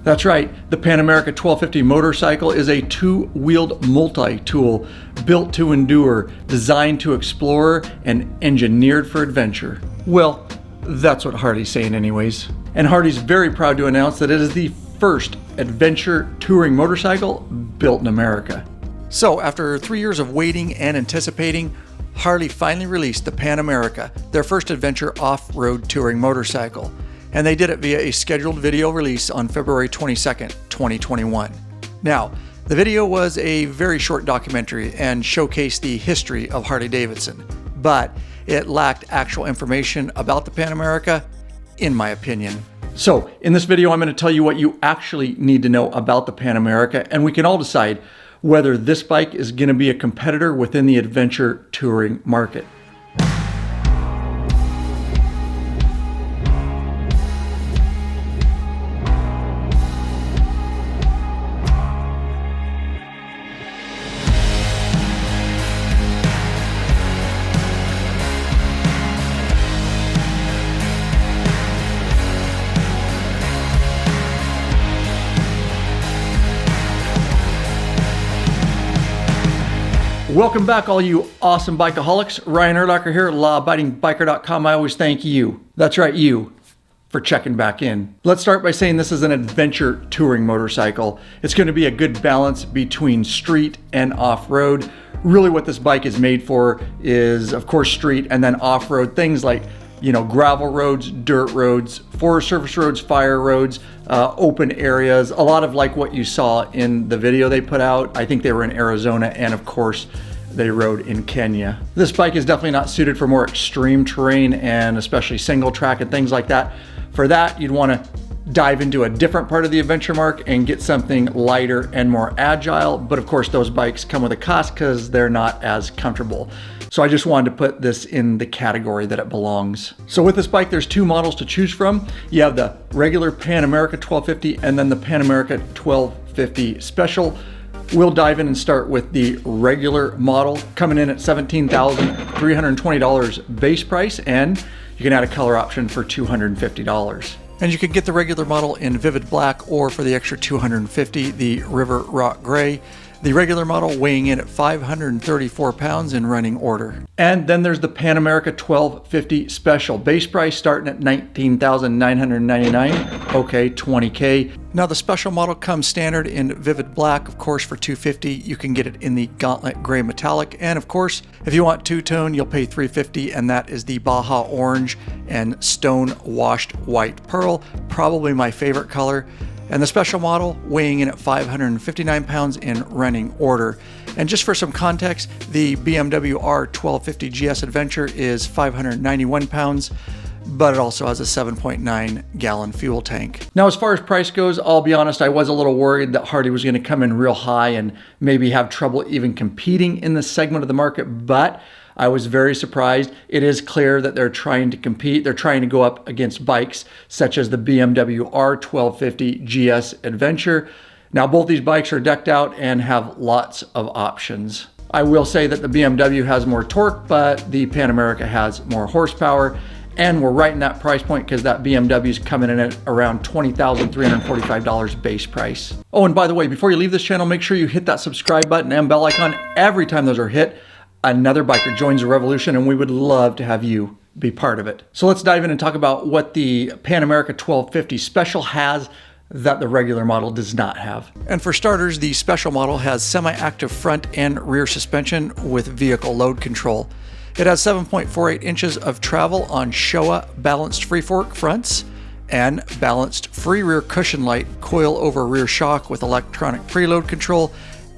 That's right, the Pan America 1250 motorcycle is a two-wheeled multi-tool built to endure, designed to explore, and engineered for adventure. Well, that's what Harley's saying anyways. And Harley's very proud to announce that it is the first adventure touring motorcycle built in America. So after 3 years of waiting and anticipating, Harley finally released the Pan America, their first adventure off-road touring motorcycle. And they did it via a scheduled video release on February 22nd, 2021. Now, the video was a very short documentary and showcased the history of Harley-Davidson, but it lacked actual information about the Pan America, in my opinion. So, in this video, I'm going to tell you what you actually need to know about the Pan America, and we can all decide whether this bike is going to be a competitor within the adventure touring market. Welcome back, all you awesome bikeaholics. Ryan Erlacher here, lawabidingbiker.com. I always thank you, that's right, you, for checking back in. Let's start by saying this is an adventure touring motorcycle. It's going to be a good balance between street and off-road. Really what this bike is made for is, of course, street and then off-road. Things like, you know, gravel roads, dirt roads, forest surface roads, fire roads, open areas. A lot of like what you saw in the video they put out. I think they were in Arizona, and of course they rode in Kenya. This bike is definitely not suited for more extreme terrain and especially single track and things like that. For that, you'd want to dive into a different part of the adventure market and get something lighter and more agile. But of course, those bikes come with a cost because they're not as comfortable. So I just wanted to put this in the category that it belongs. So with this bike, there's two models to choose from. You have the regular Pan America 1250 and then the Pan America 1250 Special. We'll dive in and start with the regular model, coming in at $17,320 base price, and you can add a color option for $250. And you can get the regular model in Vivid Black, or for the extra $250, the River Rock Gray. The regular model weighing in at 534 pounds in running order. And then there's the Pan America 1250 Special. Base price starting at $19,999. Okay, $20K. Now the Special model comes standard in Vivid Black, of course, for $250. You can get it in the Gauntlet Gray Metallic. And of course, if you want two-tone, you'll pay $350, and that is the Baja Orange and Stone Washed White Pearl. Probably my favorite color. And the Special model weighing in at 559 pounds in running order. And just for some context, the BMW R1250 GS Adventure is 591 pounds, but it also has a 7.9 gallon fuel tank. Now, as far as price goes, I'll be honest, I was a little worried that Harley was going to come in real high and maybe have trouble even competing in this segment of the market, but I was very surprised. It is clear that they're trying to compete. They're trying to go up against bikes such as the BMW R1250 GS Adventure. Now, both these bikes are decked out and have lots of options. I will say that the BMW has more torque, but the Pan America has more horsepower. And we're right in that price point because that BMW is coming in at around $20,345 base price. Oh, and by the way, before you leave this channel, make sure you hit that subscribe button and bell icon. Every time those are hit, another biker joins the revolution, and we would love to have you be part of it. So let's dive in and talk about what the Pan America 1250 Special has that the regular model does not have. And for starters, the Special model has semi-active front and rear suspension with vehicle load control. It has 7.48 inches of travel on Showa balanced free fork fronts and balanced free rear cushion light coil over rear shock with electronic preload control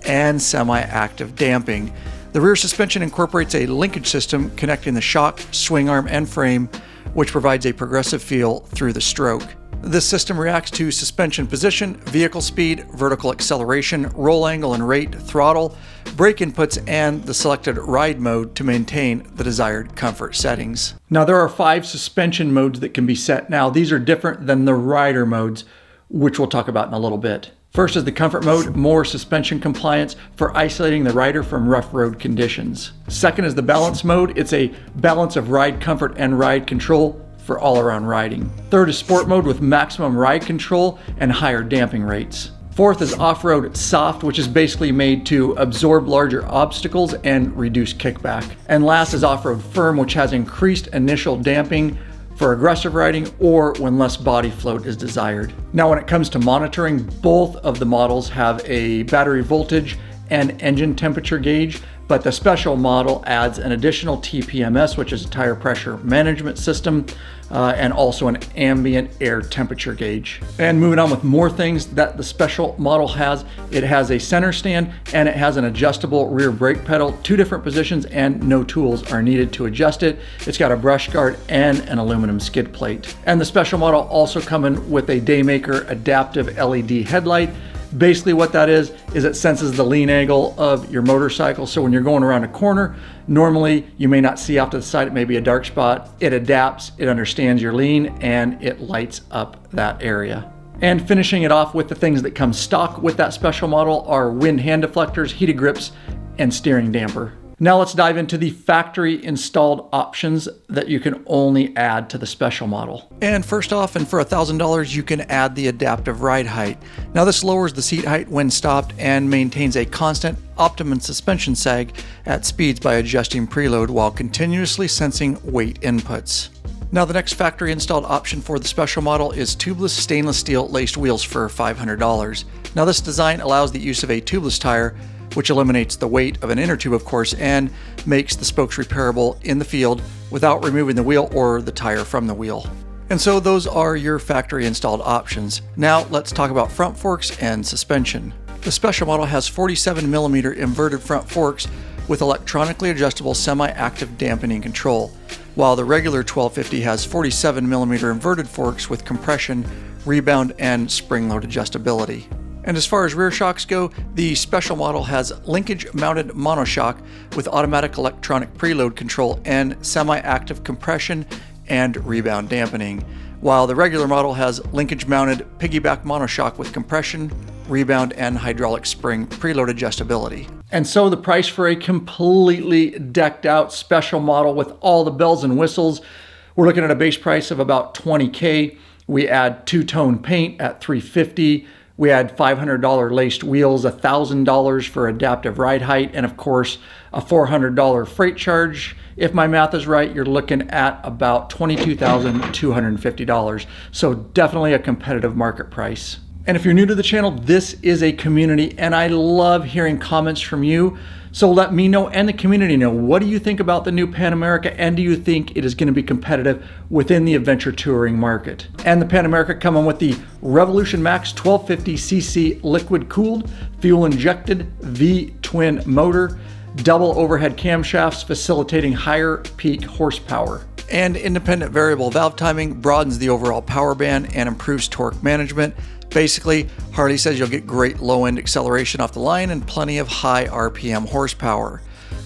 and semi-active damping. The rear suspension incorporates a linkage system connecting the shock, swing arm, and frame, which provides a progressive feel through the stroke. This system reacts to suspension position, vehicle speed, vertical acceleration, roll angle and rate, throttle, brake inputs, and the selected ride mode to maintain the desired comfort settings. Now, there are 5 suspension modes that can be set. Now, these are different than the rider modes, which we'll talk about in a little bit. First is the comfort mode, more suspension compliance for isolating the rider from rough road conditions. Second is the balance mode. It's a balance of ride comfort and ride control for all-around riding. Third is Sport Mode with maximum ride control and higher damping rates. Fourth is Off-Road Soft, which is basically made to absorb larger obstacles and reduce kickback. And last is Off-Road Firm, which has increased initial damping for aggressive riding or when less body float is desired. Now, when it comes to monitoring, both of the models have a battery voltage and engine temperature gauge, but the special model adds an additional TPMS, which is a tire pressure management system, and also an ambient air temperature gauge. And moving on with more things that the special model has, it has a center stand and it has an adjustable rear brake pedal, 2 different positions, and no tools are needed to adjust it. It's got a brush guard and an aluminum skid plate. And the special model also coming with a Daymaker adaptive LED headlight. Basically what that is it senses the lean angle of your motorcycle. So when you're going around a corner, normally you may not see off to the side, it may be a dark spot. It adapts, it understands your lean, and it lights up that area. And finishing it off with the things that come stock with that special model are wind hand deflectors, heated grips, and steering damper. Now let's dive into the factory installed options that you can only add to the special model. And first off, and for $1,000, you can add the adaptive ride height. Now this lowers the seat height when stopped and maintains a constant optimum suspension sag at speeds by adjusting preload while continuously sensing weight inputs. Now the next factory installed option for the special model is tubeless stainless steel laced wheels for $500. Now this design allows the use of a tubeless tire, which eliminates the weight of an inner tube, of course, and makes the spokes repairable in the field without removing the wheel or the tire from the wheel. And so those are your factory installed options. Now let's talk about front forks and suspension. The special model has 47mm inverted front forks with electronically adjustable semi-active dampening control, while the regular 1250 has 47mm inverted forks with compression, rebound, and spring load adjustability. And as far as rear shocks go, the special model has linkage-mounted monoshock with automatic electronic preload control and semi-active compression and rebound dampening, while the regular model has linkage-mounted piggyback monoshock with compression, rebound, and hydraulic spring preload adjustability. And so the price for a completely decked out special model with all the bells and whistles, we're looking at a base price of about $20K. We add two-tone paint at $350. We add $500 laced wheels, $1,000 for adaptive ride height, and of course, a $400 freight charge. If my math is right, you're looking at about $22,250. So definitely a competitive market price. And if you're new to the channel, this is a community, and I love hearing comments from you. So let me know and the community know, what do you think about the new Pan America, and do you think it is going to be competitive within the adventure touring market? And the Pan America coming with the Revolution Max 1250cc liquid cooled, fuel injected V-twin motor, double overhead camshafts facilitating higher peak horsepower. And independent variable valve timing broadens the overall power band and improves torque management. Basically, Harley says you'll get great low-end acceleration off the line and plenty of high RPM horsepower.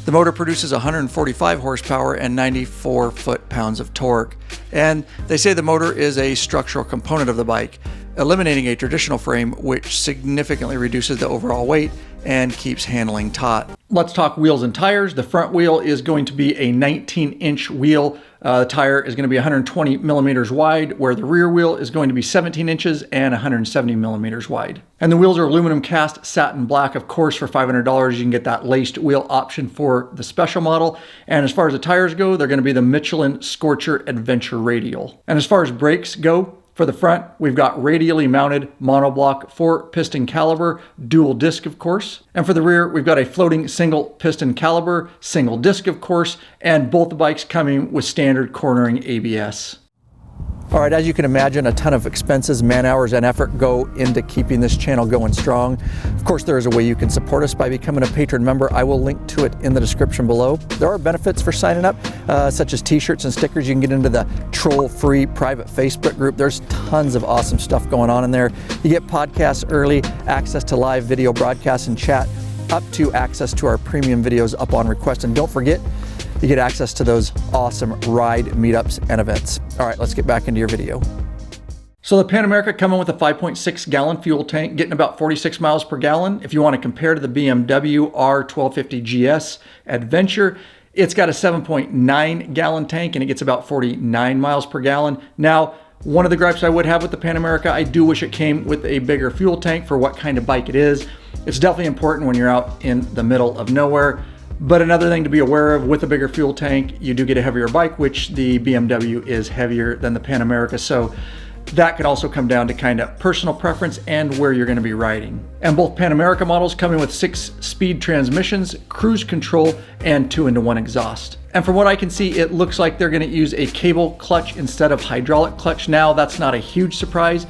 The motor produces 145 horsepower and 94 foot-pounds of torque. And they say the motor is a structural component of the bike, eliminating a traditional frame, which significantly reduces the overall weight and keeps handling taut. Let's talk wheels and tires. The front wheel is going to be a 19-inch wheel. The tire is going to be 120 millimeters wide, where the rear wheel is going to be 17 inches and 170 millimeters wide. And the wheels are aluminum cast satin black. Of course, for $500, you can get that laced wheel option for the special model. And as far as the tires go, they're going to be the Michelin Scorcher Adventure Radial. And as far as brakes go, for the front, we've got radially mounted monoblock 4-piston caliber, dual disc, of course. And for the rear, we've got a floating single piston caliber, single disc, of course, and both the bikes coming with standard cornering ABS. All right, as you can imagine, a ton of expenses, man hours, and effort go into keeping this channel going strong. Of course, there is a way you can support us by becoming a patron member. I will link to it in the description below. There are benefits for signing up, such as t-shirts and stickers. You can get into the troll-free private Facebook group. There's tons of awesome stuff going on in there. You get podcasts early, access to live video broadcasts and chat, up to access to our premium videos up on request. And don't forget, you get access to those awesome ride meetups and events. All right, let's get back into your video. So the Pan America coming with a 5.6 gallon fuel tank, getting about 46 miles per gallon. If you want to compare to the BMW R1250 GS Adventure, It's got a 7.9 gallon tank and it gets about 49 miles per gallon. Now, one of the gripes I would have with the Pan America, I do wish it came with a bigger fuel tank for what kind of bike it is. It's definitely important when you're out in the middle of nowhere. But another thing to be aware of, with a bigger fuel tank, you do get a heavier bike, which the BMW is heavier than the Pan America. So that could also come down to kind of personal preference and where you're going to be riding. And both Pan America models come in with 6-speed transmissions, cruise control, and 2-in-1 exhaust. And from what I can see, it looks like they're going to use a cable clutch instead of hydraulic clutch. Now, that's not a huge surprise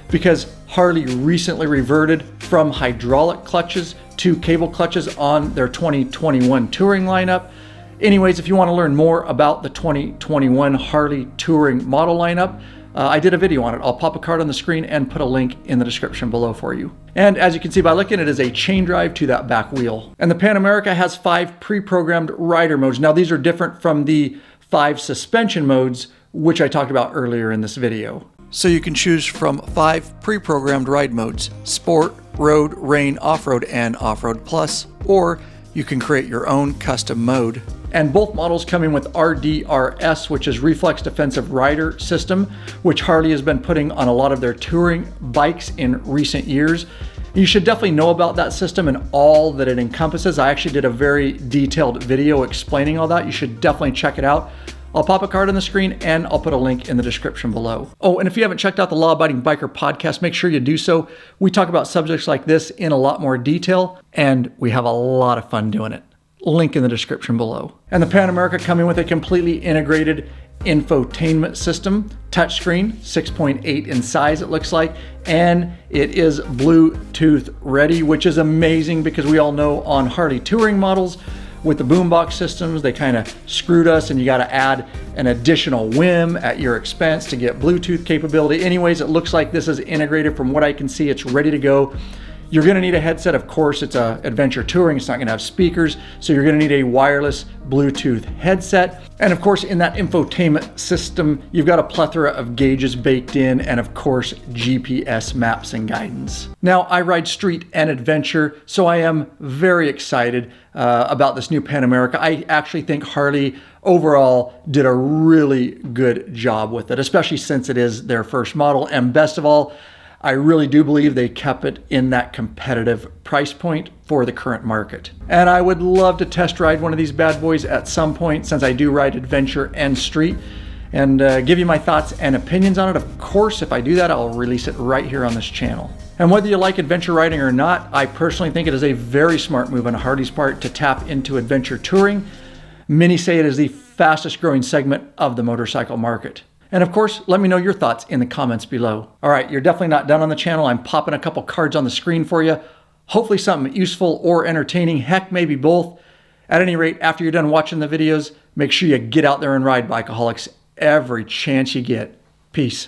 because Harley recently reverted from hydraulic clutches to cable clutches on their 2021 touring lineup. Anyways, if you want to learn more about the 2021 Harley touring model lineup, I did a video on it. I'll pop a card on the screen and put a link in the description below for you. And as you can see by looking, it is a chain drive to that back wheel. And the Pan America has 5 pre-programmed rider modes. Now these are different from the 5 suspension modes, which I talked about earlier in this video. So you can choose from 5 pre-programmed ride modes: Sport, Road, Rain, Off-Road, and Off-Road Plus, or you can create your own custom mode. And both models come in with RDRS, which is Reflex Defensive Rider System, which Harley has been putting on a lot of their touring bikes in recent years. You should definitely know about that system and all that it encompasses. I actually did a very detailed video explaining all that. You should definitely check it out. I'll pop a card on the screen and I'll put a link in the description below. Oh, and if you haven't checked out the Law Abiding Biker podcast, make sure you do so. We talk about subjects like this in a lot more detail, and we have a lot of fun doing it. Link in the description below. And the Pan America coming with a completely integrated infotainment system, touchscreen, 6.8 in size it looks like, and it is Bluetooth ready, which is amazing because we all know on Harley touring models, with the boombox systems, they kind of screwed us and you got to add an additional whim at your expense to get Bluetooth capability. Anyways, it looks like this is integrated. From what I can see, it's ready to go. You're going to need a headset. Of course, it's a adventure touring. It's not going to have speakers. So you're going to need a wireless Bluetooth headset. And of course, in that infotainment system, you've got a plethora of gauges baked in, and of course, GPS maps and guidance. Now, I ride street and adventure, so I am very excited about this new Pan America. I actually think Harley overall did a really good job with it, especially since it is their first model. And best of all, I really do believe they kept it in that competitive price point for the current market. And I would love to test ride one of these bad boys at some point, since I do ride adventure and street, and give you my thoughts and opinions on it. Of course, if I do that, I'll release it right here on this channel. And whether you like adventure riding or not, I personally think it is a very smart move on Harley's part to tap into adventure touring. Many say it is the fastest growing segment of the motorcycle market. And of course, let me know your thoughts in the comments below. All right, you're definitely not done on the channel. I'm popping a couple cards on the screen for you. Hopefully something useful or entertaining, heck, maybe both. At any rate, after you're done watching the videos, make sure you get out there and ride, Bikeaholics, every chance you get. Peace.